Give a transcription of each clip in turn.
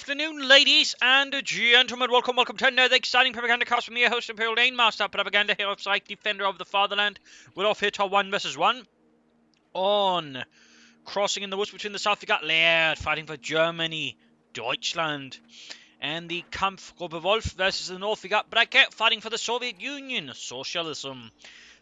afternoon, ladies and gentlemen. Welcome to another exciting Propagandacast from your host, Imperial Lane Master, Propaganda Hero of Psych, Defender of the Fatherland. We're off here to 1 versus 1. On crossing in the woods between the south, we got Leiarde fighting for Germany, Deutschland. And the Kampfgruppe Wolf versus the north, we got Braket fighting for the Soviet Union, Socialism.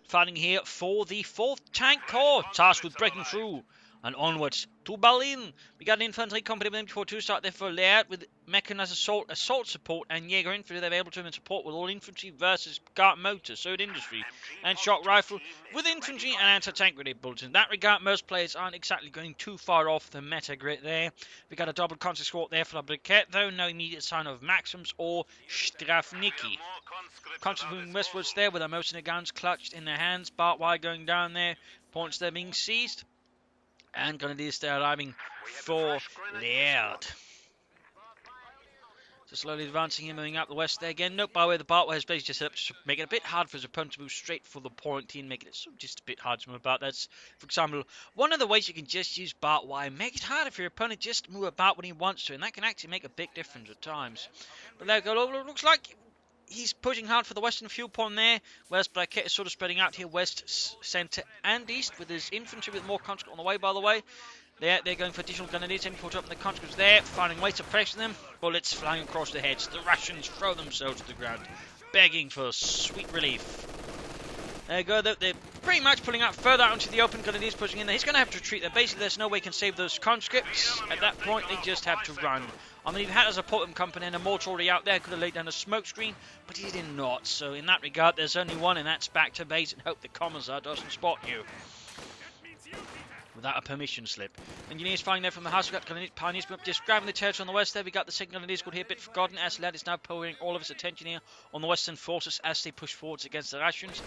Fighting here for the 4th Tank Corps, tasked with breaking through. And onwards to Berlin. We got an infantry company with M242 start there for Leiarde with mechanized assault support and Jaeger infantry. They're able to support with all infantry versus Gart motor, sword industry, and shock rifle with infantry and anti-tank grenade bullets. In that regard, most players aren't exactly going too far off the meta grid there. We got a double contact squad there for the Braket, though no immediate sign of Maxims or Strafniki. Contact moving westwards there with their mercenary guns clutched in their hands. Barbed wire going down there. Points there being seized. And Grenadiers there arriving for Leiarde. So slowly advancing here, moving up the west there again. Nope, by the way, the barbed wire is basically just set up to make it a bit hard for his opponent to move straight for the point here and make it just a bit hard to move about. That's, for example, one of the ways you can just use barbed wire. Make it harder for your opponent just to move about when he wants to, and that can actually make a big difference at times. But there we go. It looks like he's pushing hard for the western fuel point there, whereas Braket is sort of spreading out here west, centre and east with his infantry with more conscripts on the way, by the way. They're going for additional grenadiers, M4 up, and the conscripts there, finding ways to pressure them. Bullets flying across their heads. The Russians throw themselves to the ground, begging for sweet relief. There you go, they're pretty much pulling out further out into the open. Grenadiers pushing in there. He's going to have to retreat there. Basically, there's no way he can save those conscripts. At that point, they just have to run. I mean, if he had a support company and a mortar already out there, could have laid down a smoke screen, but he did not. So in that regard, there's only one, and that's back to base and hope the Commissar doesn't spot you without a permission slip. Engineers firing there from the house. We've got Pioneers just grabbing the territory on the west there. We got the second Grenadiers squad here, a bit forgotten, as Leiarde is now pouring all of his attention here on the western forces as they push forwards against the Russians,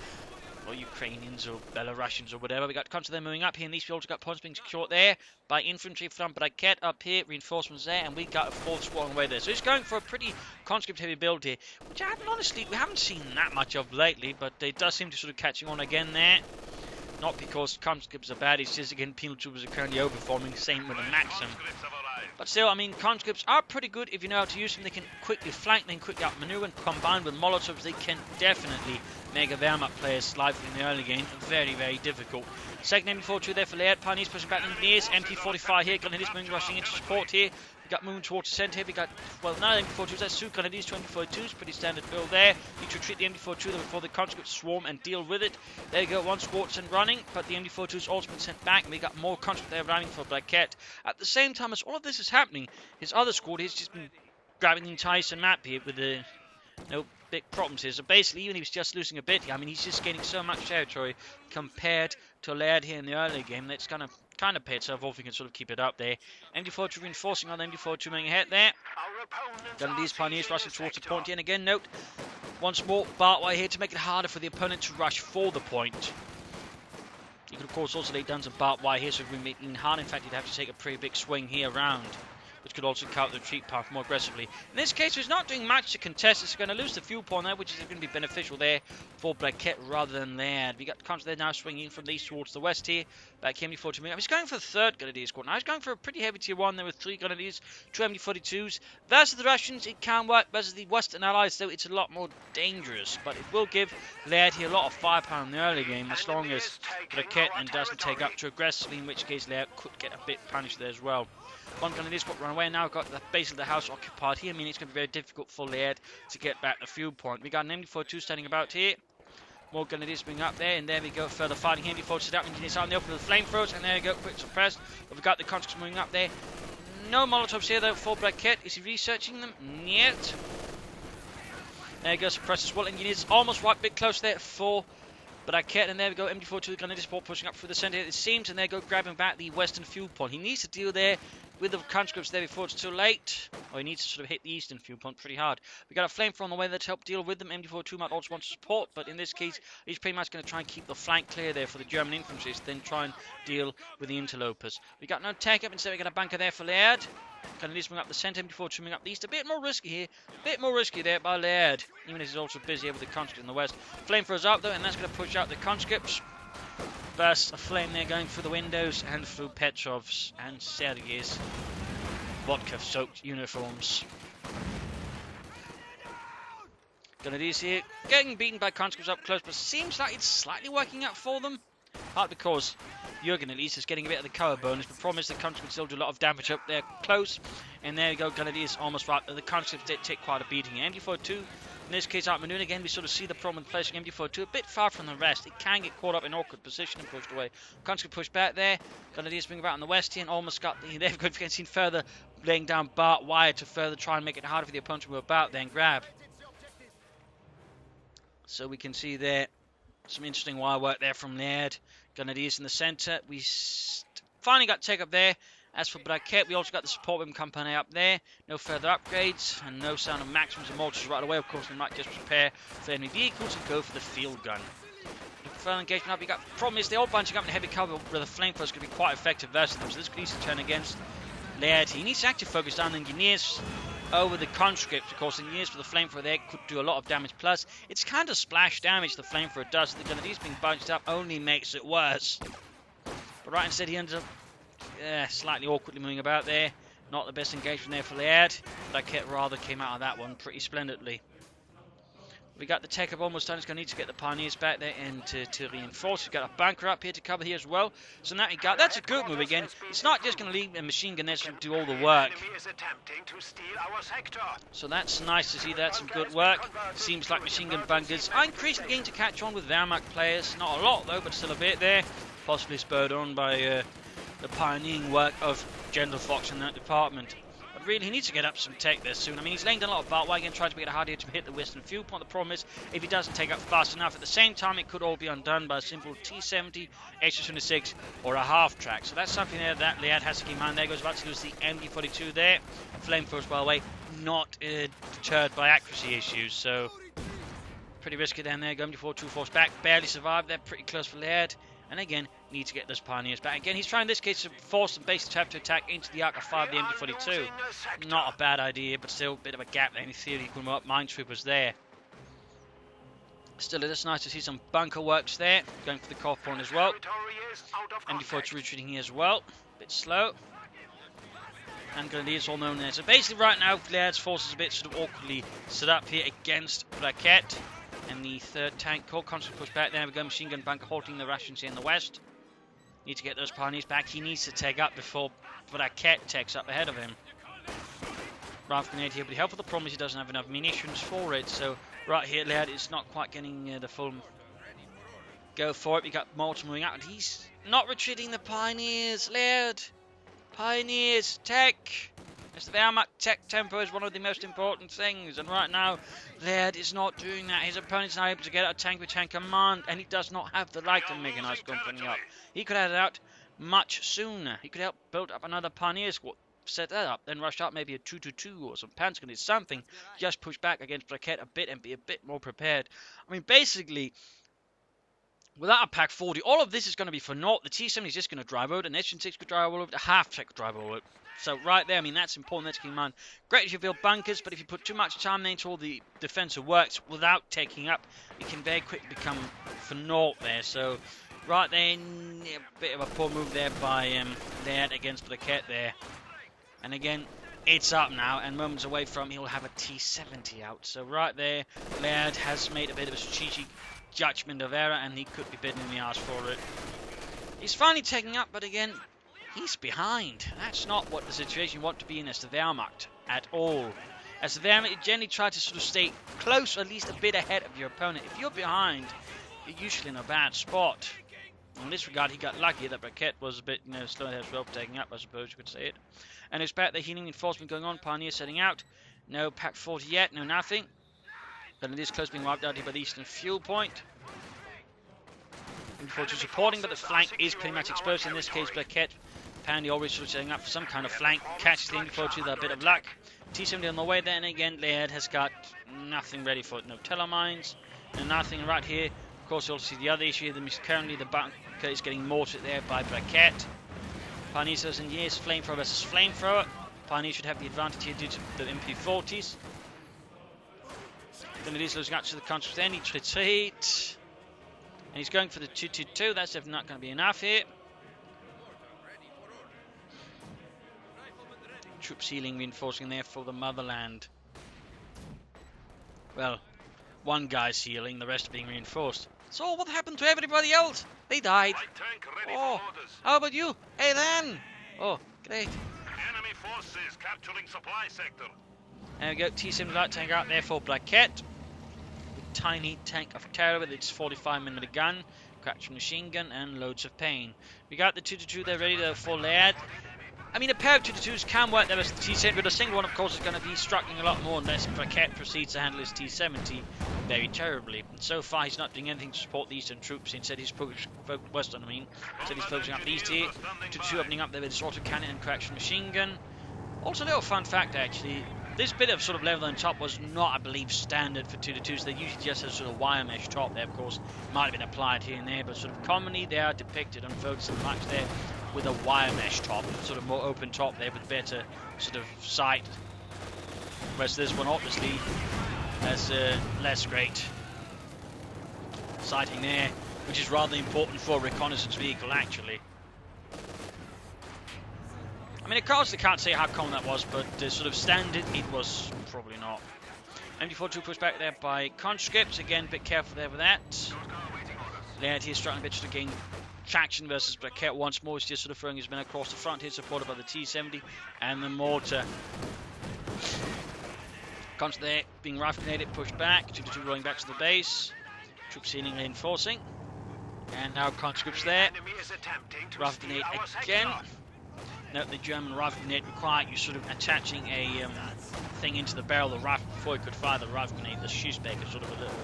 or Ukrainians, or Belarusians, or whatever. We got conscripts there moving up here, and these fields got points being secured there by infantry from Braket up here, reinforcements there, and we got a 4th squad on the way there. So he's going for a pretty conscript heavy build here, which honestly, we haven't seen that much of lately, but it does seem to sort of catching on again there. Not because conscripts are bad, it's just again penal troopers are currently overperforming, same with a Maxim. But still, I mean, conscripts are pretty good if you know how to use them. They can quickly flank, they can quickly outmaneuver, and combined with Molotovs, they can definitely make a Wehrmacht player's life in the early game very, very difficult. Second MP42 there for Leiarde. Pioneers pushing back Engineers. MP45 here. Grenadiers moving, rushing into support here. We got moving towards the centre here. We got, well, now MP42s. That's 2 Grenadiers, 2 MP42s. Pretty standard build there. Need to retreat the MP42 before the conscripts swarm and deal with it. There you go. One squad's and running, but the MP42's also been sent back, and we got more conscripts there running for Braket. At the same time as all of this is happening, his other squad has just been grabbing the entire map here with the no big problems here. So basically, even if he's just losing a bit, I mean, he's just gaining so much territory compared to Leiarde here in the early game. That's kind of paid itself off. We can sort of keep it up there. MD42 reinforcing on the MD42 moving ahead there. These Pioneers rushing towards the point here. And again, note, once more, barbed wire here to make it harder for the opponent to rush for the point. You could, of course, also lay down some barbed wire here, so it would make it even harder. In fact, you'd have to take a pretty big swing here around, which could also cut the retreat path more aggressively. In this case, he's not doing much to contest. It's going to lose the fuel point there, which is going to be beneficial there for Braket rather than Leiarde. We got conscripts there now swinging from the east towards the west here. Back here, MD42 moving up. He's going for the 3rd Grenadier squad. Now he's going for a pretty heavy tier 1 there with 3 Grenadiers, 2 MD42s. Versus the Russians, it can work. Versus the Western Allies, though, it's a lot more dangerous. But it will give Leiarde here a lot of firepower in the early game, as long as Braket then doesn't take up too aggressively, in which case Leiarde could get a bit punished there as well. One Grenadier squad run away now, got the base of the house occupied here. I mean, it's going to be very difficult for Leiarde to get back the fuel point. We got an MD42 standing about here. More Grenadiers being up there, and there we go, further fighting here. MD42 out, Engineers out in the open with the flamethrowers, and there we go, quick suppressed. But we've got the conscripts moving up there. No Molotovs here though for Braket. Is he researching them? Yet. There you go, suppressed as well. Engineers almost right, bit close there for Braket, and there we go, MD42 Grenadier support pushing up through the centre, it seems, and there go grabbing back the western fuel point. He needs to deal there with the conscripts there before it's too late, or he needs to sort of hit the eastern fuel point pretty hard. We got a flamethrower on the way there to help deal with them. MD42 might also want to support, but in this case, he's pretty much going to try and keep the flank clear there for the German infantry, then try and deal with the interlopers. We got no tank up, instead we got a bunker there for Leiarde. Grenadiers moving up the centre, MD42 moving up the east. A bit more risky here, a bit more risky there by Leiarde, even if he's also busy here with the conscript in the west. Flamethrowers up though, and that's going to push out the conscripts. Burst of flame there going through the windows and through Petrov's and Sergei's. vodka-soaked uniforms. Grenadiers here getting beaten by conscripts up close, but seems like it's slightly working out for them. Part because Jurgen at least is getting a bit of the cover bonus, but problem is the conscripts still do a lot of damage up there close. And there you go, Grenadiers almost right. The conscripts did take quite a beating. MG42, in this case outmaneuvered again, we sort of see the problem with placing MG42 a bit far from the rest. It can get caught up in awkward position and pushed away. Conscript pushed back there. Grenadiers bring about on the west here and almost got the, they've got seen further laying down barbed wire to further try and make it harder for the opponent to move about there and grab. So we can see there some interesting wire work there from Leiarde. Grenadiers in the centre. We finally got take up there. As for Braket, we also got the support weapon company up there. No further upgrades and no sound of maxims and mortars right away. Of course, we might just prepare for enemy vehicles and go for the field gun. Looking further engagement up, we got problem is they're all bunching up in heavy cover where the flamethrower is going to be quite effective versus them. So this could easily turn against Leiarde. He needs to actually focus down the engineers over the conscripts. Of course, engineers for the flamethrower there could do a lot of damage. Plus, it's kind of splash damage the flamethrower does. The Grenadiers being bunched up only makes it worse. But right instead, he ends up slightly awkwardly moving about there. Not the best engagement there for Leiarde. Braket rather came out of that one pretty splendidly. We got the take up almost done. It's going to need to get the pioneers back there and to reinforce. We've got a bunker up here to cover here as well. So now you got that's a good move again. It's not just going to leave a machine gun there to do all the work. So that's nice to see. That's some good work. Seems like machine gun bunkers are increasingly beginning to catch on with Wehrmacht players. Not a lot though, but still a bit there. Possibly spurred on by the pioneering work of General Fox in that department. But really, he needs to get up some tech there soon. I mean, he's laying down a lot of barbed wire again, trying to make it harder to hit the western fuel point. The problem is, if he doesn't take up fast enough, at the same time, it could all be undone by a simple T-70, H-26, or a half-track. So that's something there that Leiarde has to keep in mind. There goes about to lose the MG42 there. Flamethrowers, by the way, not deterred by accuracy issues, so pretty risky down there. MG42 force back, barely survived there, pretty close for Leiarde. And again, need to get those pioneers back. Again, he's trying in this case to force them basically to have to attack into the arc of fire of the MG42. Not a bad idea, but still a bit of a gap there. In theory, you can move up minesweepers there. Still, it is nice to see some bunker works there. Going for the core point as well. MG42 retreating here as well. A bit slow. And Grenadiers all known there. So basically right now, Leiarde's forces a bit sort of awkwardly set up here against Braket. And the third tank, Cold Constant push back there. We go machine gun bunker halting the Russians here in the west. Need to get those pioneers back. He needs to take up before Braket takes up ahead of him. Rifle grenade here, but the helpful. The problem is he doesn't have enough munitions for it. So right here, Leiarde is not quite getting the full go for it. We got Mortar moving out, and he's not retreating the pioneers. Leiarde, pioneers, tech. As the Wehrmacht tech tempo is one of the most important things, and right now, Leiarde is not doing that. His opponent's not able to get out a tank-with-tank command, and he does not have the light to mechanise company up. He could have it out much sooner. He could help build up another pioneer squad, set that up, then rush out maybe a 2-2-2 or some panzer grenades, something. Just push back against Braket a bit and be a bit more prepared. I mean, basically, without a Pack 40, all of this is going to be for naught. The T-70 is just going to drive over it, and the H-6 could drive over it, the half-track could drive over it. So right there, I mean, that's important. Let's keep in mind. Great if you build bunkers, but if you put too much time into all the defensive works without taking up, it can very quickly become for naught there. So right then, a bit of a poor move there by Leiarde against Braket there. And again, it's up now, and moments away from he'll have a T-70 out. So right there, Leiarde has made a bit of a strategic judgment of error, and he could be bitten in the arse for it. He's finally taking up, but again, he's behind. That's not what the situation you want to be in as the Wehrmacht at all. As the Wehrmacht, you generally try to sort of stay close, or at least a bit ahead of your opponent. If you're behind, you're usually in a bad spot. In this regard, he got lucky that Braket was a bit, slow as well, taking up, I suppose you could say it. And it's back the healing enforcement going on. Pioneer setting out. No Pack 40 yet, no nothing. But it is close being wiped out here by the eastern fuel point. MG42 supporting, but the flank is pretty much exposed. In this case, Braket apparently always sort of setting up for some kind of flank. Catches the MG42 with a bit of luck. T-70 on the way there, and again, Leiarde has got nothing ready for it. No telemines, no nothing right here. Of course, you also see the other issue. Currently, the bunker is getting mortared there by Braket. Pioneers and engineers, flamethrower versus flamethrower. Pioneers should have the advantage here due to the MP40s. Then it is losing out to the conscripts. Then he retreat. And he's going for the 2-2-2. That's definitely not going to be enough here. troops healing, reinforcing there for the motherland. Well, one guy's healing, the rest are being reinforced. So what happened to everybody else? They died. Oh, how about you? Hey then! Oh, great. Enemy forces capturing supply sector. There we go, T-70 light tank out there for Braket. With tiny tank of terror with its 45mm gun, cracked machine gun, and loads of pain. We got the 222 there ready to for Leiarde. I mean, a pair of 222s can work there as the T-70, but a single one, of course, is going to be struggling a lot more unless Braket proceeds to handle his T-70 very terribly. And so far, he's not doing anything to support the eastern troops. Instead, he's focusing up the east here. 222 opening up there with his autocannon and correction machine gun. Also, a little fun fact, actually. This bit of sort of level on top was not, I believe, standard for 222s. They usually just have sort of wire mesh top there, of course. Might have been applied here and there, but sort of commonly they are depicted on photos and much there with a wire mesh top, sort of more open top there with better sort of sight. Whereas this one obviously has less great sighting there, which is rather important for a reconnaissance vehicle actually. I mean, of course, I can't say how common that was, but sort of standard, it was probably not. MD-42 pushed back there by conscripts. Again, a bit careful there with that. Leiarde here struggling a bit to gain traction versus Braket once more. He's just sort of throwing his men across the front here, supported by the T-70 and the mortar. Conscripts there being rifle grenaded, pushed back. 222 rolling back to the base. Troops healing, reinforcing. And now conscripts there. Rifle grenade again. Note the German rifle grenade required you sort of attaching a thing into the barrel of the rifle before you could fire the rifle grenade, the Schussbeker, sort of a little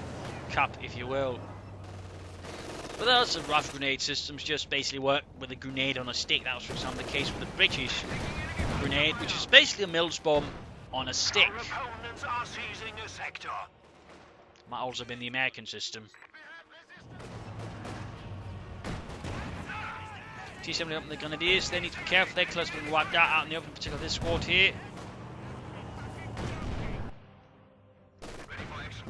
cup, if you will. But those rifle grenade systems just basically work with a grenade on a stick. That was, for example, the case with the British grenade, which is basically a Mills bomb on a stick. Might also have been the American system. T-70 up in the Grenadiers. They need to be careful. They're close to being wiped out in the open, particularly this squad here.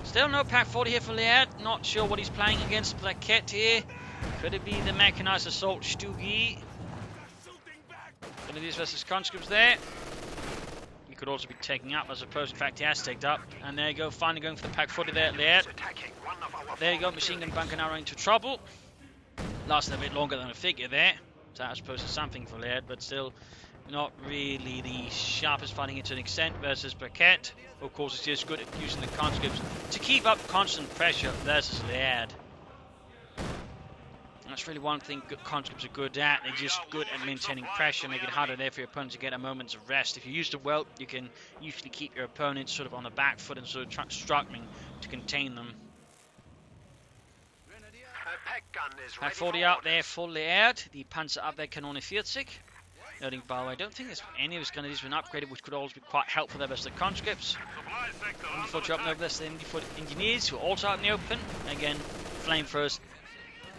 Still no Pack 40 here for Leiarde. Not sure what he's playing against Braket here. Could it be the mechanized assault Stuggy? Grenadiers versus conscripts there. He could also be taking up, as opposed, in fact, he has taken up. And there you go, finally going for the Pack 40 there, Leiarde. There you go, machine gun bunker now into trouble. Lasted a bit longer than a figure there. So I suppose it's something for Leiarde, but still not really the sharpest fighting to an extent versus Braket. Of course, it's just good at using the conscripts to keep up constant pressure versus Leiarde. That's really one thing conscripts are good at. They're just good at maintaining pressure, make it harder there for your opponent to get a moment's of rest. If you use them well, you can usually keep your opponent sort of on the back foot and sort of struggling to contain them. Pack 40 out there for Leiarde. The Panzer up there, Kanone 40. Noting, by the way, I don't think there's any of his Grenadiers been upgraded, which could always be quite helpful there versus the conscripts. MD-40 up and over there, so the MD-40 engineers who are also out in the open. Again, flamethrowers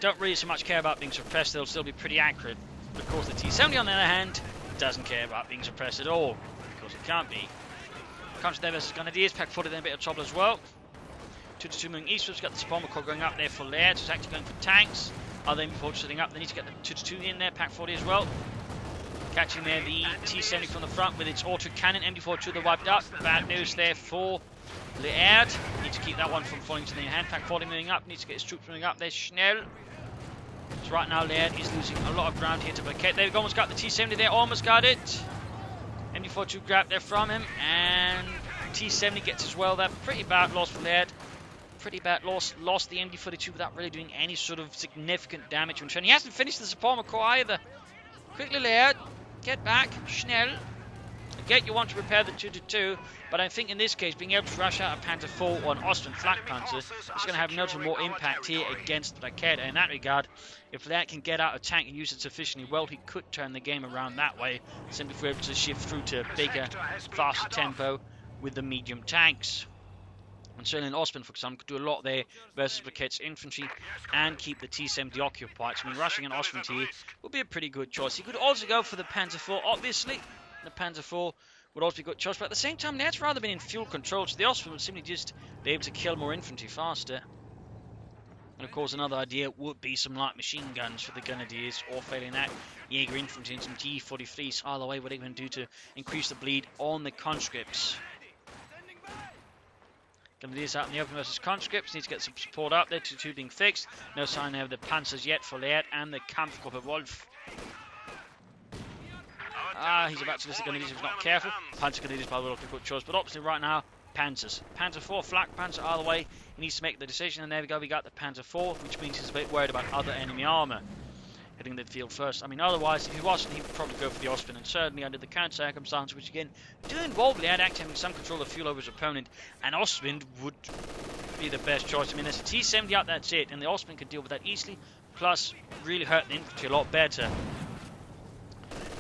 don't really so much care about being suppressed, they'll still be pretty accurate. But of course, the T-70 on the other hand doesn't care about being suppressed at all, because it can't be. Conscripts there versus Grenadiers. Pack 40 in a bit of trouble as well. 222 moving eastwards, got the bomber core going up there for Leiarde, so it's actually going for tanks. Other MD-40 setting up, they need to get the 222 in there, Pack 40 as well. Catching there the T-70 from the front with its auto cannon. MD-42 they're wiped out. Bad news there for Leiarde. Need to keep that one from falling to the hand. Pack 40 moving up, needs to get his troops moving up. There's Schnell. So right now Leiarde is losing a lot of ground here to Braket. They've almost got the T-70 there, almost got it. MD-42 grabbed there from him, and T-70 gets as well. That pretty bad loss for Leiarde. Pretty bad loss. Lost the MD-42 without really doing any sort of significant damage. And he hasn't finished the support core either. Quickly, Leiarde, get back, Schnell. Again, you want to repair the 222, but I think in this case, being able to rush out a Panther 4 or an Austrian flank Panzer is going to have noticeable more impact here against Braket. And in that regard, if Leiarde can get out a tank and use it sufficiently well, he could turn the game around that way, simply for able to shift through to a bigger, faster tempo with the medium tanks. And certainly in Osman, for example, could do a lot there versus Braket's infantry and keep the T-70 occupied. So I mean, rushing an Osman here would be a pretty good choice. He could also go for the Panzer 4, obviously. The Panzer 4 would also be a good choice, but at the same time, Leiarde's rather been in fuel control, so the Osman would simply just be able to kill more infantry faster. And of course, another idea would be some light machine guns for the Grenadiers, or failing that, Jaeger infantry and some G43s. Either way, what they're going to do to increase the bleed on the conscripts. Grenadiers out in the open versus conscripts. Need to get some support up there. 2-2 being fixed. No sign of the Panzers yet for Leiarde and the Kampfgruppe Wolf. He's about to list the Grenadiers if he's not careful. Panzer Grenadiers probably look a good choice, but obviously right now, Panzers. Panzer 4, Flak Panzer either way. He needs to make the decision, and there we go. We got the Panzer 4, which means he's a bit worried about other enemy armour hitting the field first. I mean, otherwise, if he wasn't, he would probably go for the Ostwind, and certainly under the current circumstances, which again do involve Leiarde actually having some control of fuel over his opponent, and Ostwind would be the best choice. I mean, there's a T-70 out, that's it, and the Ostwind can deal with that easily, plus really hurt the infantry a lot better.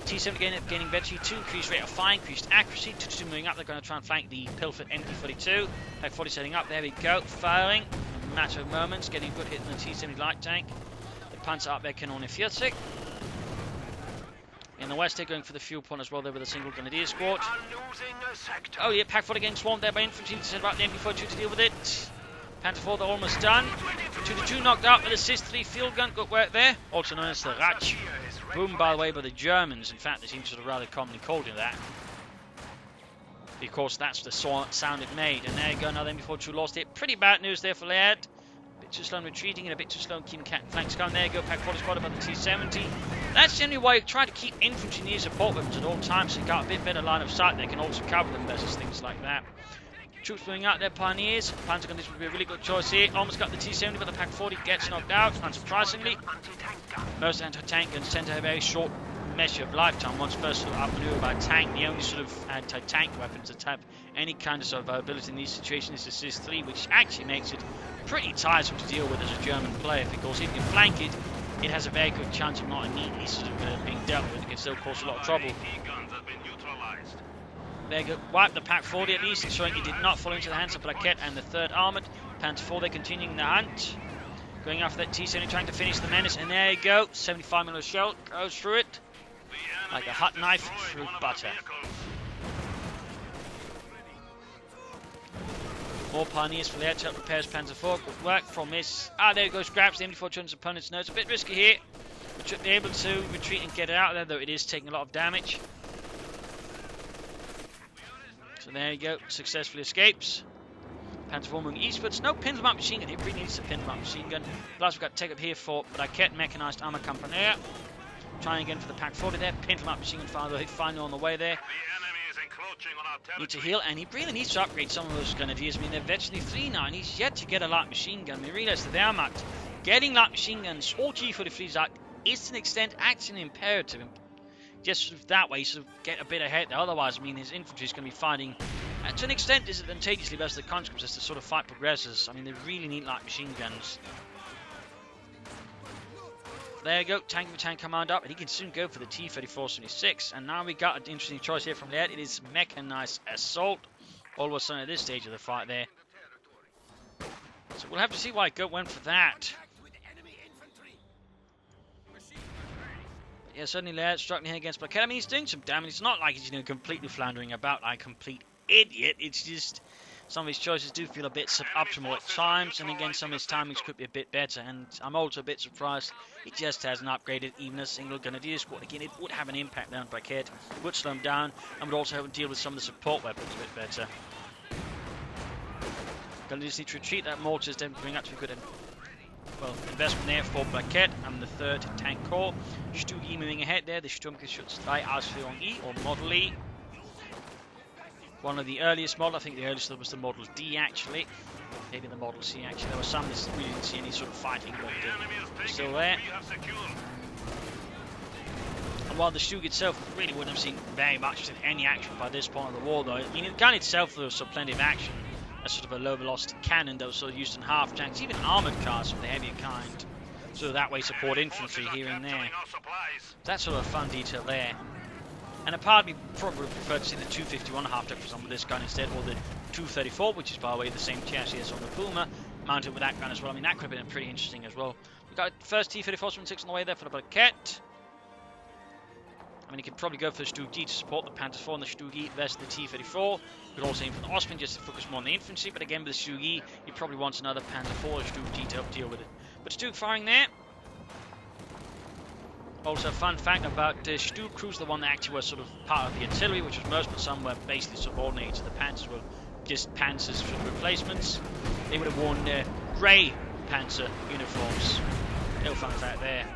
T-70 gaining better G2, increased rate of fire, increased accuracy. 2-2 moving up, they're going to try and flank the Pilfer MP42. Pack 40 setting up, there we go, firing. A matter of moments, getting a good hit on the T-70 light tank. The Panzer up there, Kanone 40. In the west, they're going for the fuel point as well, there with a single Grenadier squad. Oh yeah, Pack 40 getting swarmed there by infantry, to set about the MP42 to deal with it. Panzer 4, they're almost done. 2-2 knocked out with a SIS-3 field gun, good work there. Also known as the Ratch. Boom, by the way, by the Germans. In fact, they seem to sort of rather commonly called it that. Because that's the sound it made. And there you go, another MP42 lost it. Pretty bad news there for Leiarde. A bit too slow in retreating and a bit too slow in keeping flanks going. There you go, Pack 40 spotted by the T-70. That's the only way you try to keep infantry near support weapons at all times, so you got a bit better line of sight. They can also cover them versus things like that. Troops moving out there, Pioneers. Panzer Grenadiers would be a really good choice here. Almost got the T-70, but the Pack 40 gets knocked out, unsurprisingly. Most anti-tank guns tend to have a very short measure of lifetime. Once first sort of outmaneuvered by a tank, the only sort of anti-tank weapons that have any kind of survivability in these situations is the SIS-3, which actually makes it pretty tiresome to deal with as a German player, because if you flank it, it has a very good chance of not immediately sort of being dealt with. It can still cause a lot of trouble. There you go, wipe the Pack 40 at least, showing he did not fall into the hands of Braket and the 3rd Armoured. Panzer 4, they're continuing the hunt. Going after that T-70, trying to finish the menace, and there you go, 75mm shell goes through it, like a hot knife through butter. More Pioneers for the air to help repairs Panzer 4, good work from this. There it goes, grabs the MP4 turns opponent's nose, a bit risky here, but should be able to retreat and get it out of there, though it is taking a lot of damage. So there you go, successfully escapes. Panzer 4 moving eastwards. No Pinselmark machine gun, it really needs a Pinselmark machine gun. Plus we've got take up here for Braket Mechanized Armor Company. Trying again for the Pack 40 there. Pinselmark machine gun fire, finally on the way there. Need to heal, and he really needs to upgrade some of those Grenadiers. I mean, they're virtually 3 now, and he's yet to get a light machine gun. We realise that the Wehrmacht getting light machine guns or G43s out is to an extent actually imperative. Just sort of that way, sort of get a bit ahead there. Otherwise, I mean, his infantry is going to be fighting, to an extent, disadvantageously versus the conscripts as the sort of fight progresses. I mean, they really need light machine guns. There you go, tank of a tank command up, and he can soon go for the T-34-76. And now we got an interesting choice here from Leiarde. It is mechanized assault. All of a sudden at this stage of the fight there. So we'll have to see why Goat went for that. Yeah, certainly Leiarde struggling here against Braket. I mean, he's doing some damage. It's not like he's, completely floundering about like a complete idiot. It's just some of his choices do feel a bit suboptimal at times, and again, some of his timings could be a bit better. And I'm also a bit surprised he just hasn't upgraded even a single Grenadier squad. Again, it would have an impact there on Braket, would slow him down, and would also help him deal with some of the support weapons a bit better. Grenadiers need to retreat. That mortar is definitely bring up to a good investment there for Braket and the 3rd Tank Corps. Stugi moving ahead there. The Sturmgeschütz 3 Ausführung E, or Model E. One of the earliest models. I think the earliest was the Model D actually. Maybe the Model C actually. There were some that we didn't see any sort of fighting, but still there. And while the Stug itself really wouldn't have seen very much of any action by this point of the war, though. I mean, the gun itself, there was still plenty of action. A sort of a low velocity cannon that was sort of used in half tanks, even armoured cars of the heavier kind. So that way support infantry here and there. That's sort of a fun detail there. And a part of me probably prefer to see the 251 half tank for example, this gun instead, or the 234, which is by the way the same chassis as on the Puma, mounted with that gun as well. I mean, that could have been pretty interesting as well. We've got first T-34-76 on the way there for the Braket. I mean, you could probably go for the Stug G to support the Panzer 4 and the Stug E versus the T-34. You could also aim for the Ostwind just to focus more on the infantry, but again with the Stug E, you probably want another Panzer 4 or Stug G to help deal with it. But Stuke firing there. Also, a fun fact about Stuke Crew's the one that actually was sort of part of the artillery, which was most, but some were basically subordinated to the Panzers, were just Panzers for the replacements. They would have worn grey Panzer uniforms. Little fun fact there.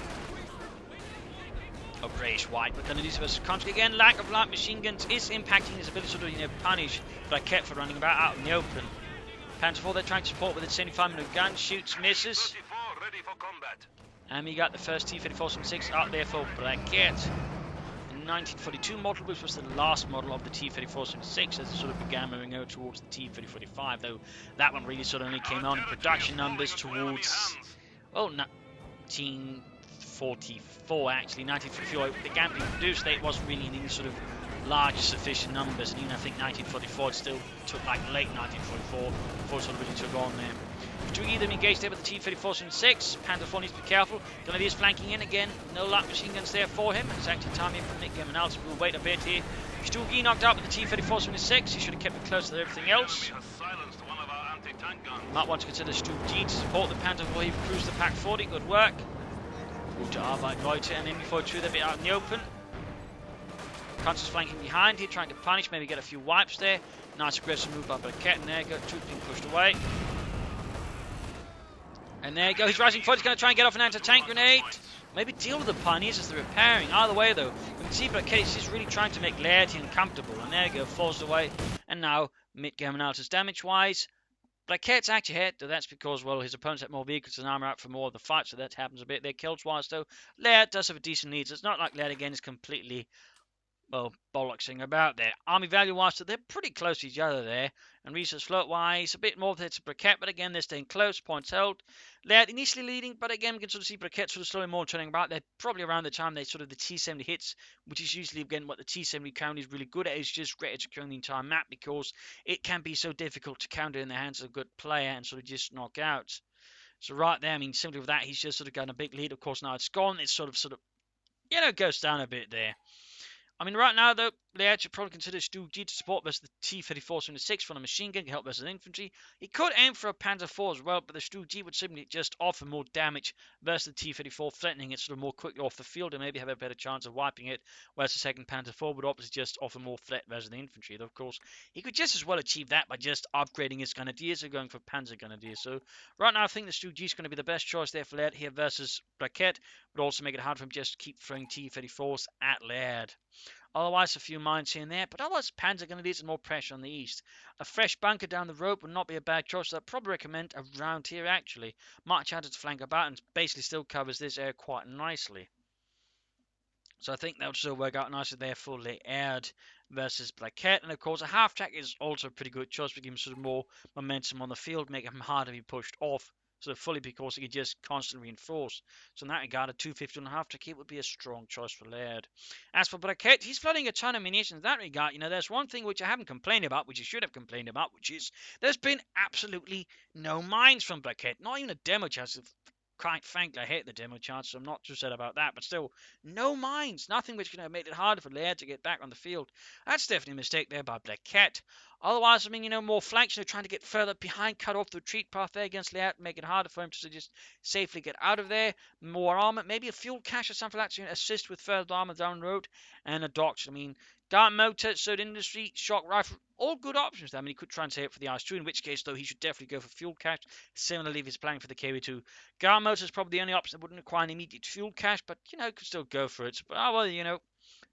Or greyish white, but Canadians versus Country again. Lack of light machine guns is impacting his ability to sort of, punish Braket for running about out in the open. Panzer IV they're trying to support with its 75mm gun, shoots, misses. Ready for combat. And we got the first T-34-76 out there for Braket. The 1942 model, which was the last model of the T-34-76, as it sort of began moving over towards the T-3045, though that one really sort of only came on in production numbers towards, well, 1944 actually. 1944 it began being produced, it wasn't really in any sort of large sufficient numbers, and even I think 1944 it still took like late 1944 before it sort of really took on there. To either engaged there with the T-34-76, Panther 4 needs to be careful. Grenadiers flanking in again, no light machine guns there for him. It's actually time here for Midgame and Alton. We'll wait a bit here. Stugi knocked out with the T-34-76, he should have kept it closer to everything else. Might want to consider Stugi to support the Panther 4, he cruised the Pack 40, good work. Gute Arbeit, Leute, and then before 2 they'll be out in the open. Constance flanking behind here, trying to punish, maybe get a few wipes there. Nice aggressive move by Braket, and there you go, troops being pushed away. And there you go, he's rising forward, he's going to try and get off an anti-tank grenade. Maybe deal with the pioneers as they're repairing. Either way though, you can see Braket is just really trying to make Leiarde uncomfortable. And there you go, falls away. And now, Midgame and Altus damage-wise. Braket's actually hit, though that's because, well, his opponents had more vehicles and armor out for more of the fight, so that happens a bit there. Kills-wise though, Leiarde does have a decent lead. So it's not like Leiarde again is completely, well, bollocksing about there. Army value-wise, so they're pretty close to each other there. And resource float-wise, a bit more of it to Braket, but again, they're staying close, points held. Leiarde initially leading, but again, we can sort of see Braket sort of slowly more turning about. They're probably around the time they sort of the T-70 hits, which is usually, again, what the T-70 currently is really good at, is just great at securing the entire map, because it can be so difficult to counter in the hands of a good player and sort of just knock out. So right there, I mean, simply with that, he's just sort of got a big lead. Of course, now it's gone. It's sort of, goes down a bit there. I mean, right now, though, Leiarde should probably consider Stugi to support versus the T-34-76 from a machine gun to help versus infantry. He could aim for a Panzer IV as well, but the Stugi would simply just offer more damage versus the T-34, threatening it sort of more quickly off the field and maybe have a better chance of wiping it, whereas the second Panzer IV would obviously just offer more threat versus the infantry. Though, of course, he could just as well achieve that by just upgrading his Grenadiers or going for Panzer Grenadiers. So, right now, I think the Stugi is going to be the best choice there for Leiarde here versus Braket, but also make it hard for him just to keep throwing T-34s at Leiarde. Otherwise, a few mines here and there, but otherwise, Panzer going to need some more pressure on the east. A fresh bunker down the road would not be a bad choice, so I'd probably recommend around here, actually. March out to flank about and basically still covers this area quite nicely. So I think that would still work out nicely there for Leiarde versus Braket. And of course, a half-track is also a pretty good choice to give him sort of more momentum on the field, make him harder to be pushed off. So fully because he could just constantly reinforce. So in that regard, a 250 and a half to keep would be a strong choice for Leiarde. As for Braket, he's flooding a ton of munitions in that regard. There's one thing which I haven't complained about, which I should have complained about, which is there's been absolutely no mines from Braket. Not even a demo chance. Quite frankly, I hate the demo chance, so I'm not too sad about that. But still, no mines. Nothing which could have made it harder for Leiarde to get back on the field. That's definitely a mistake there by Braket. Otherwise, I mean, more flanks, trying to get further behind, cut off the retreat path there against Leiarde, make it harder for him to just safely get out of there. More armor, maybe a fuel cache or something like that to assist with further armor down the road. And a docks, Dart motor, sword industry, shock rifle, all good options. I mean, he could try and save it for the IS-2, in which case, though, he should definitely go for fuel cache. Similarly, if he's planning for the KV-2. Dart motor is probably the only option that wouldn't require an immediate fuel cache, but, could still go for it. But,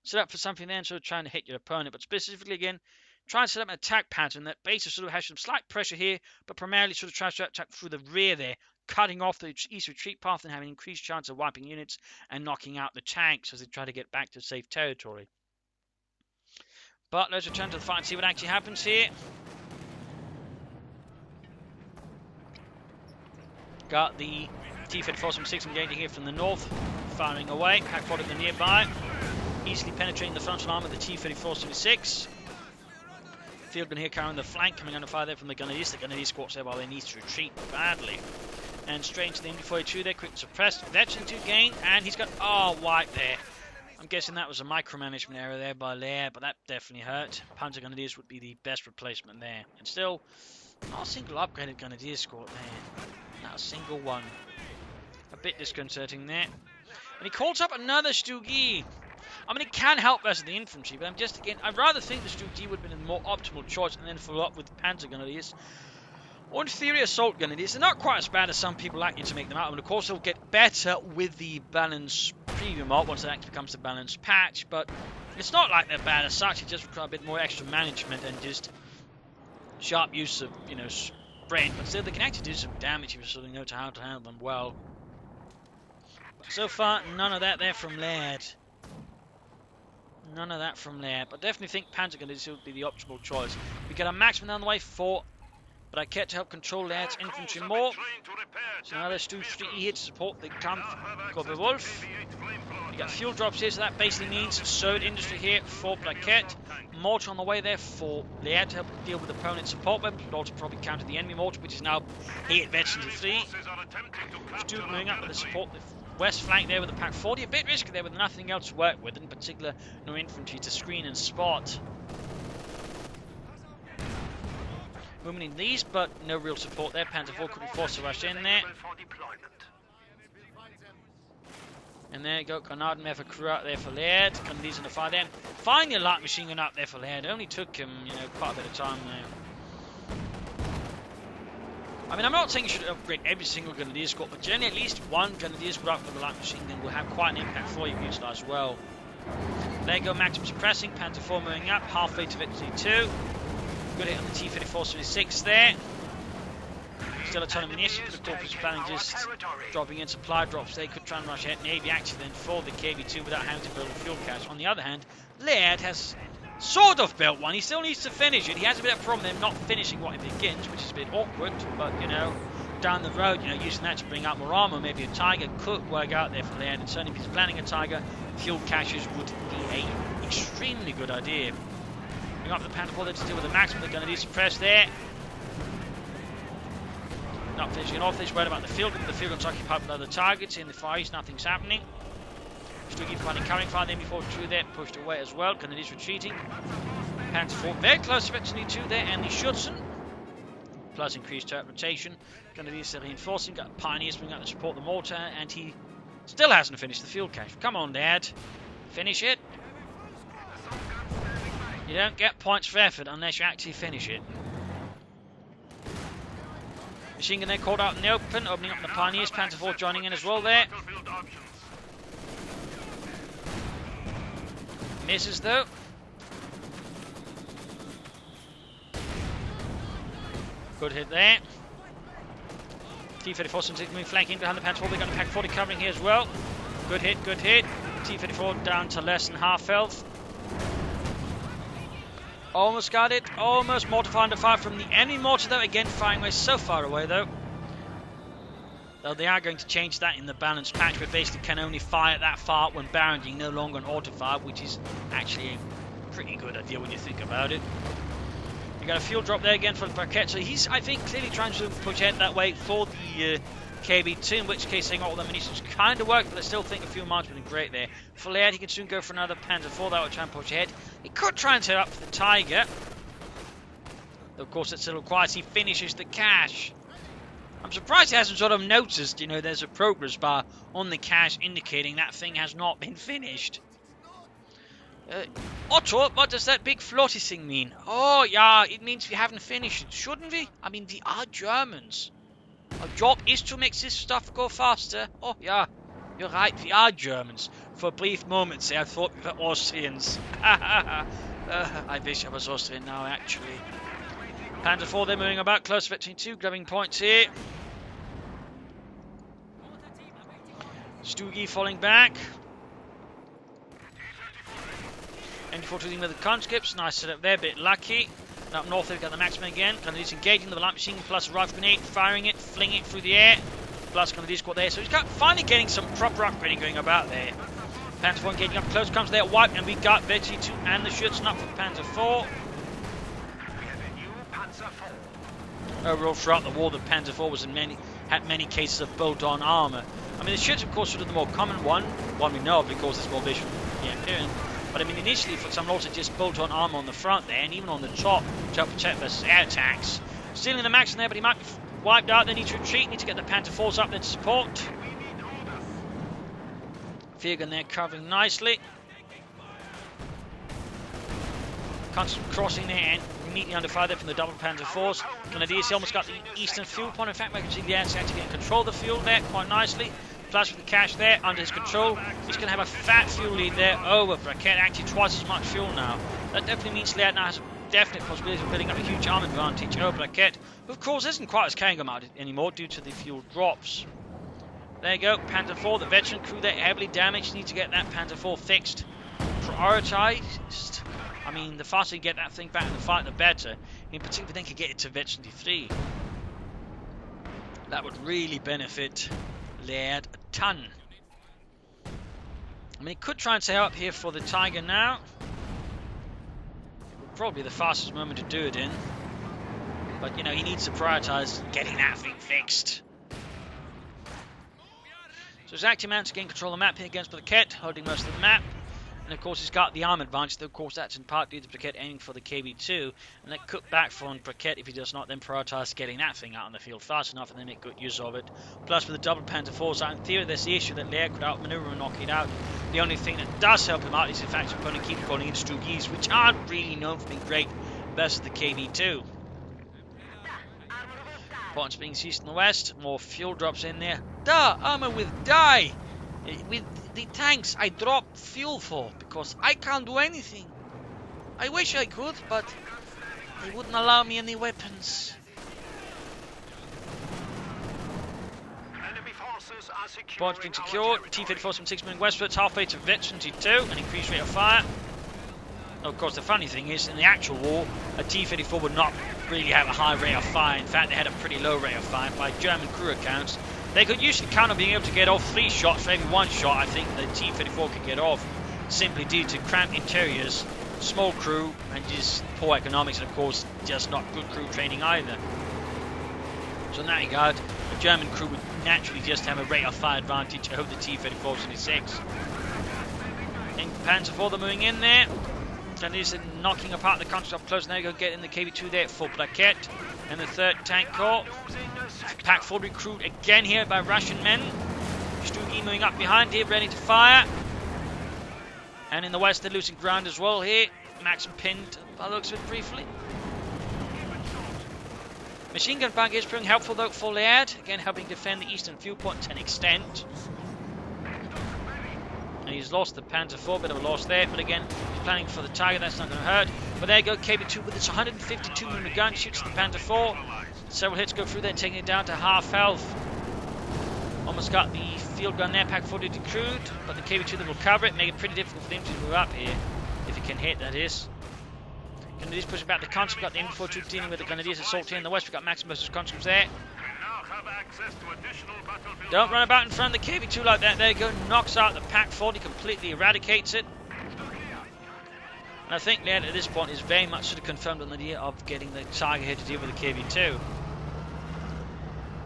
set up for something then, sort of trying to hit your opponent. But specifically, again, try and set up an attack pattern that basically sort of has some slight pressure here, but primarily sort of tries to attack through the rear there, cutting off the east retreat path and having an increased chance of wiping units and knocking out the tanks as they try to get back to safe territory. But let's return to the fight and see what actually happens here. Got the T-34-76 engaging here from the north, firing away. Pack 40 the nearby, easily penetrating the frontal arm of the T-34-76. Field gun here carrying the flank, coming under fire there from the Grenadiers. The Grenadiers squats there while they need to retreat badly. And straight into the MD-42 there, quick and suppressed. Veteran 2 gain, and he's got, white there. I'm guessing that was a micromanagement error there by Leiarde, but that definitely hurt. Panzer Grenadiers would be the best replacement there. And still, not a single upgraded Grenadier squad there. Not a single one. A bit disconcerting there. And he calls up another Stugi. I mean, it can help versus the infantry, but I'd rather think the Stugi would have been a more optimal choice and then follow up with Panzer Grenadiers. Or in theory, Assault Grenadiers. They're not quite as bad as some people like you to make them out. And of course, they'll get better with the balance preview mod once it actually becomes the balance patch. But it's not like they're bad as such. It just requires a bit more extra management and just sharp use of, brain. But still, they can actually do some damage if you sort of know how to handle them well. But so far, none of that there from Leiarde. None of that from Leiarde. But definitely think Panzer Grenadiers would be the optimal choice. We get a maximum down the way for Braket to help control Leiarde's infantry more. So now there's 2-3 here to support the Kampf Wolf. You got fuel drops here, so that basically means surge industry here for Braket. Mortar on the way there for Leiarde to help deal with opponent support weapons, but also probably counter the enemy mortar, which is now here at Veteran 3. Stu moving up with the support the west flank there with the Pack 40. A bit risky there with nothing else to work with, in particular no infantry to screen and spot. Moving in these, but no real support there. Panzer IV could be forced to rush in there. And there you go, Granadenwerfer crew out there for Leiarde. Grenadiers in the fire then. Finally a light machine gun up there for Leiarde. It only took him, quite a bit of time there. I mean, I'm not saying you should upgrade every single Grenadier squad, but generally at least one Grenadier squad up with the light machine gun will have quite an impact for you utilise well. There you go, Maximum suppressing. Panzer IV moving up, halfway to Victory 2. Good hit on the T-34-76 there. Still a ton of munitions, but of course planning just dropping in supply drops. They could try and rush ahead Navy actually then for the KV-2 without having to build a fuel cache. On the other hand, Leiarde has sort of built one. He still needs to finish it. He has a bit of a problem with not finishing what he begins, which is a bit awkward, but down the road, using that to bring out more armor, maybe a Tiger could work out there for Leiarde. And certainly if he's planning a Tiger, fuel caches would be an extremely good idea. Bring up the Panther there to deal with the maximum. They're going to suppress there. Not finishing off this. Worried about the field. The field gun's occupied with other targets. In the far east, nothing's happening. Still keep finding carrying fire then before through there. Pushed away as well. Grenadiers retreating. Panther IV very close to Victory 2 there. And the Schutzen. Plus increased turret rotation. Grenadiers are reinforcing. Got Pioneers bringing out to support the mortar. And he still hasn't finished the field cache. Come on, Dad. Finish it. You don't get points for effort unless you actually finish it. Machine gun there caught out in the open, opening up the Pioneers. Panzer IV joining in as well there. Misses though. Good hit there. T-34 something flanking behind the Panzer IV. They've got a Pack 40 covering here as well. Good hit, good hit. T-34 down to less than half health. Almost got it. Almost mortar fire under fire from the enemy mortar though. Again firing away so far away though. Though they are going to change that in the balance patch, but basically can only fire that far when barraging, no longer an auto fire, which is actually a pretty good idea when you think about it. You got a fuel drop there again for the Braket, so he's, I think, clearly trying to push ahead that way for the KB2, in which case saying all the munitions kind of work, but I still think a few marks would be great there. For Leiarde, he can soon go for another Panzer IV, that will try and push ahead. He could try and tear up for the Tiger. Though, of course, it still requires he finishes the cache. I'm surprised he hasn't sort of noticed, there's a progress bar on the cache indicating that thing has not been finished. Otto, what does that big floaty thing mean? Oh, yeah, it means we haven't finished it, shouldn't we? I mean, we are Germans. Our job is to make this stuff go faster. Oh, yeah, you're right, we are Germans. For a brief moment, I thought we were Austrians. I wish I was Austrian now, actually. Panzer IV, they're moving about, close to Victory 2, grabbing points here. Stugi falling back. MD4 dealing with the conscripts, nice setup there, bit lucky. And up north, they've got the Maxman again. Grenadiers engaging the light machine plus a rifle grenade, firing it, flinging it through the air. Plus Grenadiers squad there, so he's finally getting some proper upgrading going about there. Panzer IV getting up close, comes there, wiped, and we got Victory 2 and the Schutzen up for Panzer IV. Overall, throughout the war, the Panzer IV was had many cases of bolt-on armour. I mean, the Schutzen, of course, sort of the more common one we know of because it's more visual from the Imperium. But I mean, initially, for some also just bolt-on armour on the front there, and even on the top to help protect versus air attacks. Stealing the Max in there, but he might be wiped out. They need to retreat, need to get the Panzer IVs up there to support. field gun there covering nicely. Constant crossing there and immediately under fire there from the double Panzer force. Grenadiers almost got the eastern fuel point. In fact, we can see the Leiarde actually getting control of the fuel there quite nicely. Plus with the cash there under his control, he's going to have a fat fuel lead there over Braket, actually twice as much fuel now. That definitely means Leiarde now has a definite possibility of building up a huge arm advantage over Braket, who of course isn't quite as carrying him out anymore due to the fuel drops. There you go, Panzer IV, the veteran crew there heavily damaged. Need to get that Panzer IV fixed, prioritized. I mean, the faster you get that thing back in the fight, the better. In particular, then could get it to veteran 3. That would really benefit Leiarde a ton. I mean, he could try and stay up here for the Tiger now. It would probably be the fastest moment to do it in. But, you know, he needs to prioritize getting that thing fixed. So he's actually managed to gain control of the map here against Braket, holding most of the map. And of course he's got the arm advantage, though of course that's in part due to Braket aiming for the KB2. And that cut back from Braket if he does not then prioritise getting that thing out on the field fast enough and then make good use of it. Plus with the double Panzer force out, in theory there's the issue that Leiarde could outmaneuver and knock it out. The only thing that does help him out is the fact his opponent keeps calling in Stugis, which aren't really known for being great versus the KB2. Points being seized in the west, more fuel drops in there. Duh, armor with die! With the tanks I drop fuel for, because I can't do anything. I wish I could, but they wouldn't allow me any weapons. Points being secured. T-54 from 6 moving westwards, halfway to veteran T2, an increased rate of fire. Of course, the funny thing is, in the actual war, a T-54 would not really have a high rate of fire. In fact, they had a pretty low rate of fire by German crew accounts. They could usually count on being able to get off 3 shots for every 1 shot. I think the T-34 could get off, simply due to cramped interiors, small crew, and just poor economics, and of course, just not good crew training either. So in that regard, the German crew would naturally just have a rate of fire advantage over the T-34-76. And Panzer IV, they're moving in there. And is knocking apart the construct up close. Now you go get in the KB2 there for Braket and the 3rd Tank Corps. Pack 4 recruit again here by Russian men. Stugi moving up behind here, ready to fire. And in the west, they're losing ground as well here. Maxim pinned by the looks of it briefly. Machine gun fire is proving helpful though for Leiarde, again helping defend the eastern viewpoint to an extent. And he's lost the Panzer IV, bit of a loss there, but again, he's planning for the Tiger, that's not going to hurt. But there you go, KB2 with its 152mm gun, shoots the Panzer IV. Several hits go through there, taking it down to half health. Almost got the field gun there, Pack 40 decrewed, but the KB2 that will cover it, make it pretty difficult for them to move up here, if he can hit, that is. Grenadiers pushing back the conscripts, got the M42 dealing with the Grenadiers assault here in the west, we've got Maxim versus conscripts there. Don't run about in front of the KB2 like that. There you go, knocks out the Pack 40, completely eradicates it. And I think Leiarde at this point is very much sort of confirmed on the idea of getting the Tiger here to deal with the KB2.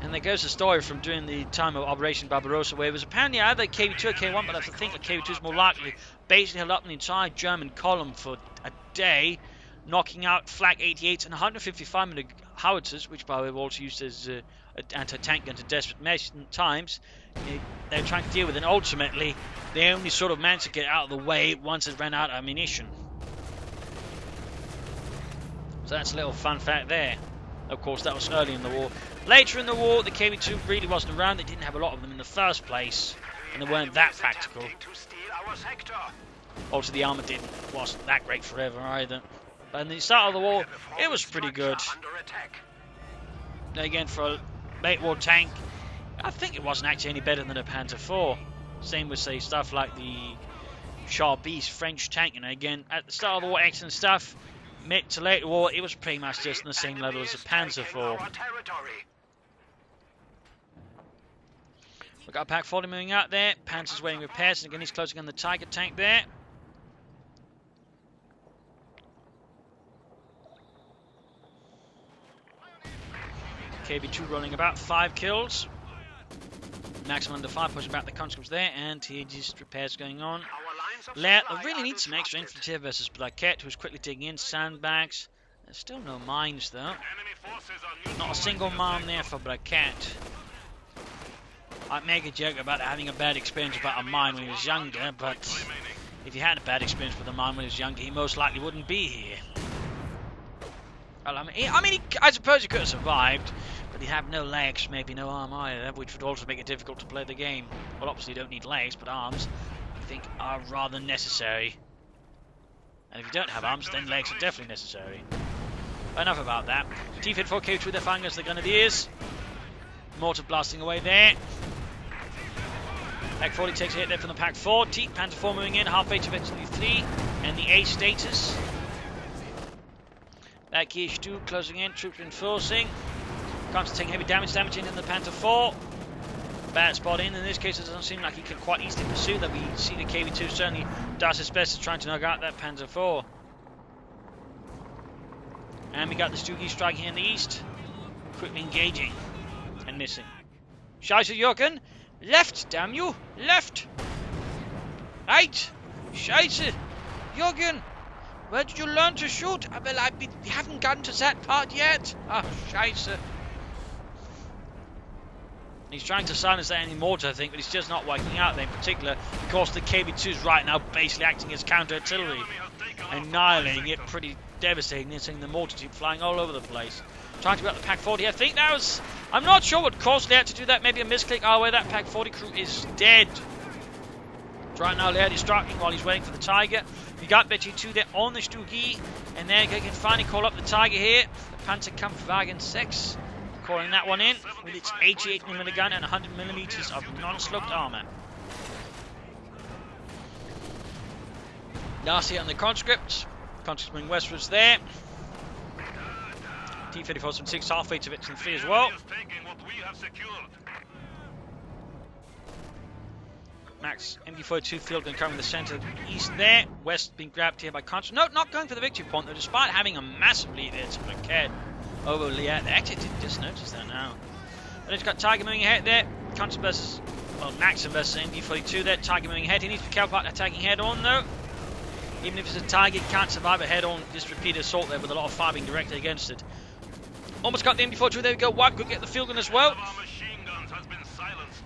And there goes the story from during the time of Operation Barbarossa, where it was apparently either KB2 or K1, but I think the KB2 is more likely. Basically held up an entire German column for a day, knocking out Flak 88s and 155mm howitzers, which by the way were also used as anti-tank guns at desperate times. They were trying to deal with it, and ultimately they only sort of managed to get out of the way once it ran out of ammunition. So that's a little fun fact there. Of course, that was early in the war. Later in the war, the KB2 really wasn't around. They didn't have a lot of them in the first place, and they weren't that practical. Also, the armor wasn't that great forever either. But in the start of the war, it was pretty good. Now again, for a late war tank, I think it wasn't actually any better than a Panzer IV. Same with, say, stuff like the Char-Bis French tank. And again, at the start of the war, excellent stuff. Mid to late war, it was pretty much just on the same level as a Panzer IV. We've got a Pack 40 moving out there. Panzer's waiting repairs, and again he's closing on the Tiger tank there. KB2 rolling about 5 kills. Maximum under 5, pushing back the conscripts there, and here just repairs going on. Leiarde really needs some extra infantry versus Braket, who's quickly digging in sandbags. There's still no mines though. Not a single mine there for Braket. I make a joke about having a bad experience about a mine when he was younger, but if he had a bad experience with a mine when he was younger, he most likely wouldn't be here. Well, I suppose he could have survived, but he'd have no legs, maybe no arm either, which would also make it difficult to play the game. Well, obviously you don't need legs, but arms, I think, are rather necessary. And if you don't have arms, then legs are definitely necessary. Enough about that. T-54 came through their fingers, the Grenadiers. Mortar blasting away there. Pack 40 takes a hit there from the Pack 40. Panther 4 moving in, half H eventually 3. And the A status. Back CoH2 closing in, troops reinforcing. Comes taking heavy damage into the Panther 4. Bad spot in this case, it doesn't seem like he can quite easily pursue that. We see the KV2 certainly does his best at trying to knock out that Panzer 4. And we got the Stuggy striking in the east. Quickly engaging. And missing. Scheiße, Jürgen! Left, damn you! Left! Right! Scheiße! Jürgen! Where did you learn to shoot? Well, we haven't gotten to that part yet. Ah, Scheiße. He's trying to silence that enemy mortar, I think, but he's just not working out there in particular. Of course, the KV2 is right now basically acting as counter-artillery. Annihilating it pretty devastating, and seeing the mortar tube flying all over the place. Trying to get the Pack 40. I think that was... I'm not sure what caused Leiarde to do that. Maybe a misclick. Oh, where that Pack 40 crew is dead. Right now, Leiarde is striking while he's waiting for the Tiger. We got BT2 there on the Stuggy. And then they can finally call up the Tiger here. The Panzerkampfwagen 6. Calling that one in with its 88mm gun and 100mm of non-sloped armor. Last hit on the conscript. Conscript moving westwards there. T-34 from 6, half weight of it from 3 as well. Max MG42 field gun covering the centre east there. West being grabbed here by conscript. No, not going for the victory point though, despite having a massive lead there to Braket over Leiarde. Actually, I didn't just notice that now. But it's got Tiger moving ahead there. Conscript versus, well, Maxim versus MG42 there. Tiger moving ahead. He needs to be careful about attacking head on though. Even if it's a Tiger, he can't survive a head on this repeated assault there with a lot of fire being directed against it. Almost got the MG42, there we go. Wipe could get the field gun as well.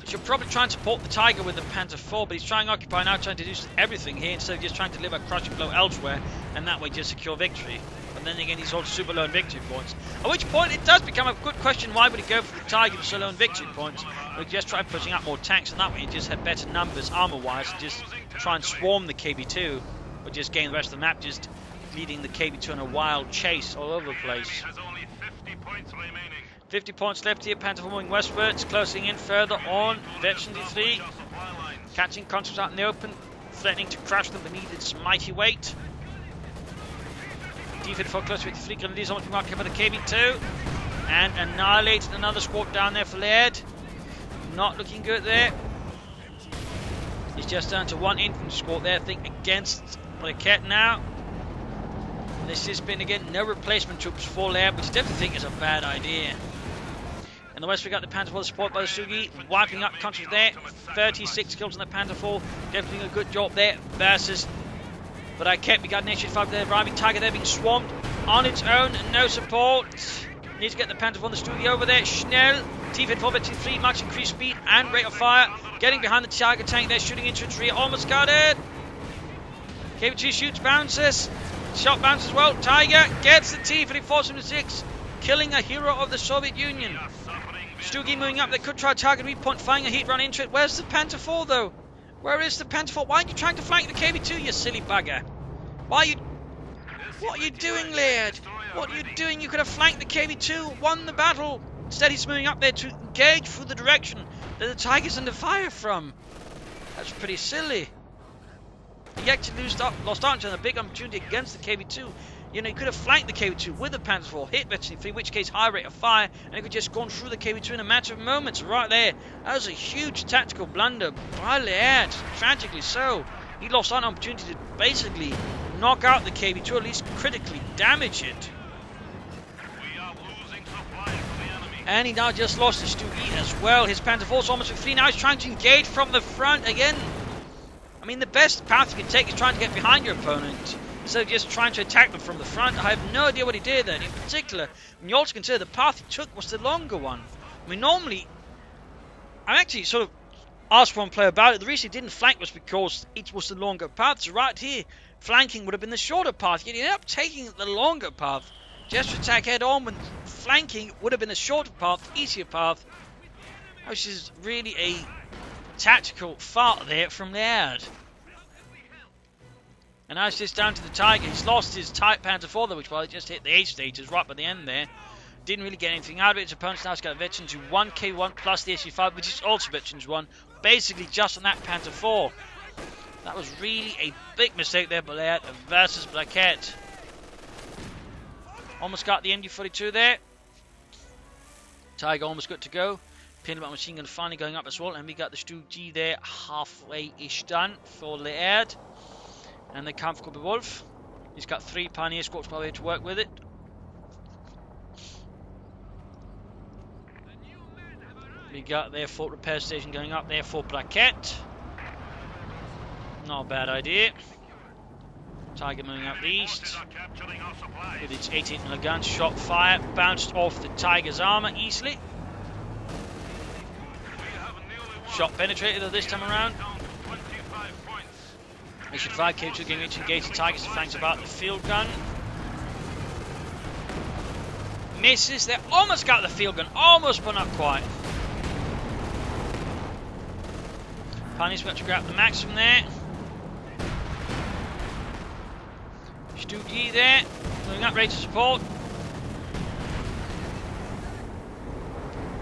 He should probably try and support the Tiger with the Panther 4, but he's trying to occupy now, trying to do everything here instead of just trying to deliver a crushing blow elsewhere, and that way just secure victory. But then again, he's all super low in victory points. At which point, it does become a good question, why would he go for the Tiger with so low in victory points? Well, just try pushing out more tanks, and that way he just have better numbers armor-wise, and just try and swarm the KV2, or just gain the rest of the map, just leading the KV2 on a wild chase all over the place. 50 points left here, Panther moving westwards, closing in further on, Veteran D3, catching conscripts out in the open, threatening to crash them beneath its mighty weight. D54 close to 53, Grenadiers almost being marked here by the KV2, and annihilated another squad down there for Leiarde. Not looking good there. He's just down to one infantry squad there, I think, against Braket now. This has been, again, no replacement troops for Leiarde, which I definitely think is a bad idea. In the west, we got the Panther 4 supported by the Stuggy, wiping up countries there. 36 kills on the Panther 4, definitely a good job there versus. But I kept, we got an H-5 there, arriving Tiger there being swamped on its own, no support. Need to get the Panther 4 and the Stuggy over there. Schnell, T-54 BT3, much increased speed and rate of fire. Getting behind the Tiger tank there, shooting into its rear, almost got it. KV2 shoots, bounces. Shot bounces as well. Tiger gets the T-54 from the 6, killing a hero of the Soviet Union. Stuggy moving up. They could try target repoint, firing a heat run into it. Where's the Panther 4 though? Where is the Panther 4? Why are you trying to flank the KV2, you silly bugger? Why are you... What are you doing, Leiarde? What are you doing? You could have flanked the KV2, won the battle. Instead he's moving up there to engage through the direction that the Tiger's under fire from. That's pretty silly. He actually lost out on a big opportunity against the KV2. You know, he could have flanked the KV2 with the Panzer 4, hit Veteran 3, in which case high rate of fire, and he could just gone through the KV2 in a matter of moments right there. That was a huge tactical blunder by Leiarde, tragically so. He lost out on an opportunity to basically knock out the KV2, at least critically damage it. And he now just lost his Stuggy as well. His Panther 4's almost with 3 now. He's trying to engage from the front again. I mean, the best path you can take is trying to get behind your opponent instead of just trying to attack them from the front. I have no idea what he did then. In particular, when you also consider the path he took was the longer one. I mean, normally, I actually sort of asked one player about it. The reason he didn't flank was because it was the longer path. So right here, flanking would have been the shorter path. Yet he ended up taking the longer path just to attack head on, when flanking would have been a shorter path, easier path. Which is really a tactical fart there from Leiarde. And now it's just down to the Tiger. He's lost his tight Panzer IV though, which he just hit the A stages right by the end there. Didn't really get anything out of it. His opponent's now got a Veterans 1 K1 plus the SU5, which is also Veterans 1. Basically just on that Panzer IV. That was really a big mistake there by Leiarde versus Braket. Almost got the MG42 there. Tiger almost good to go. Pinball machine gun finally going up as well. And we got the Stu G there halfway-ish done for Leiarde. And the Kampfgruppe Wolf. He's got 3 Pioneer Squads probably to work with it. We got their fort repair station going up there for Braket. Not a bad idea. Tiger moving up the east. With its 88mm gun, shot fire, bounced off the Tiger's armor easily. Shot penetrated though this time around. Mission 5 came to engage the Tigers to flanks about the field gun. Misses there, almost got the field gun, almost but not quite. Pioneers went to grab the max from there. Stu G there, moving up ready to support.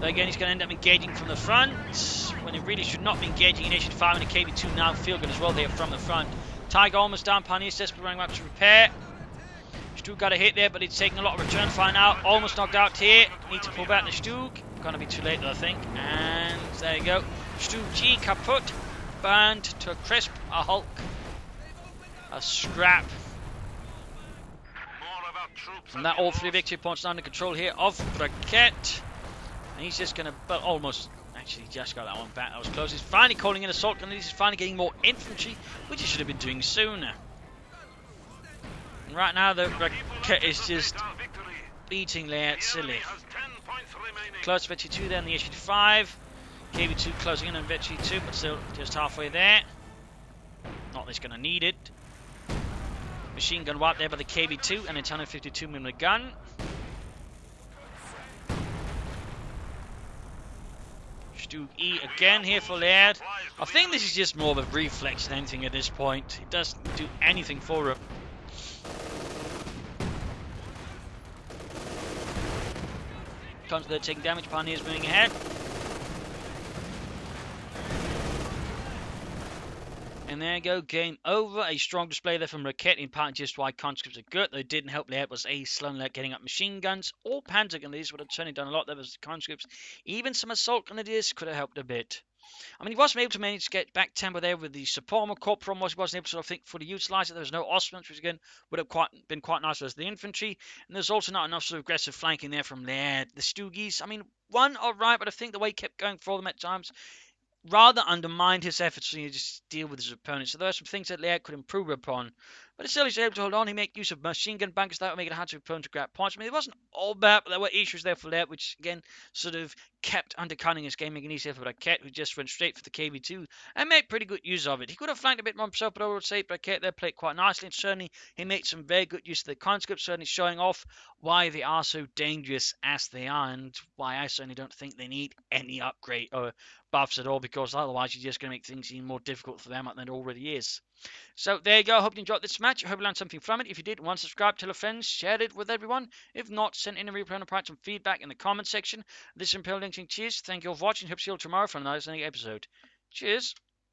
Though again, he's going to end up engaging from the front, when he really should not be engaging in HN5 and a KB2 now field gun as well there from the front. Tiger almost down, Pioneers desperately running up to repair. Stug got a hit there, but he's taking a lot of return fire now. Almost knocked out here. Need to pull back the Stug. Gonna be too late though, I think. And there you go. Stug G kaput. Burned to a crisp. A Hulk. A scrap. And that all 3 victory points under control here of Braket. And he's just gonna almost actually just got that one back. That was close. He's finally calling in assault and he's finally getting more infantry, which he should have been doing sooner. And right now the Braket is just beating Leiarde silly. Close to Victory 2 there in the HV5. KB2 closing in on Victory 2, but still just halfway there. Not that he's going to need it. Machine gun wiped there by the KB2 and a 152mm gun. Stug E again here for Leiarde. I think this is just more of a reflex than anything at this point. It doesn't do anything for him. Comes there taking damage, Pioneers moving ahead. And there you go, game over. A strong display there from Braket, in part just why conscripts are good. They didn't help Leiarde was a slow getting up machine guns. All panzer grenadiers would have certainly done a lot there was the conscripts. Even some assault grenadiers could have helped a bit. I mean, he wasn't able to manage to get back tempo there with the support armor. Core problem was he wasn't able to sort of think fully utilise it. There was no Osmonds, which again would have been quite nice as the infantry. And there's also not enough sort of aggressive flanking there from Leiarde. The Stuggies, I mean, one alright, but I think the way he kept going for them at times rather undermined his efforts to just deal with his opponents. So there are some things that Leiarde could improve upon. But still, he's able to hold on. He made use of machine gun bunkers that would make it hard to opponent to grab points. I mean, it wasn't all bad, but there were issues there for Leiarde, which again sort of kept undercutting his game, making it easier for Braket, who just went straight for the KB2 and made pretty good use of it. He could have flanked a bit more himself, but I would say Braket there played quite nicely, and certainly he made some very good use of the conscripts, certainly showing off why they are so dangerous as they are, and why I certainly don't think they need any upgrade or buffs at all, because otherwise you're just going to make things even more difficult for them than it already is. So there you go. I hope you enjoyed this match. I hope you learned something from it. If you did, one, subscribe, tell a friend, share it with everyone. If not, send in a replay and provide some feedback in the comment section. This is Imperial Linking. Cheers. Thank you all for watching. Hope to see you all tomorrow for another episode. Cheers.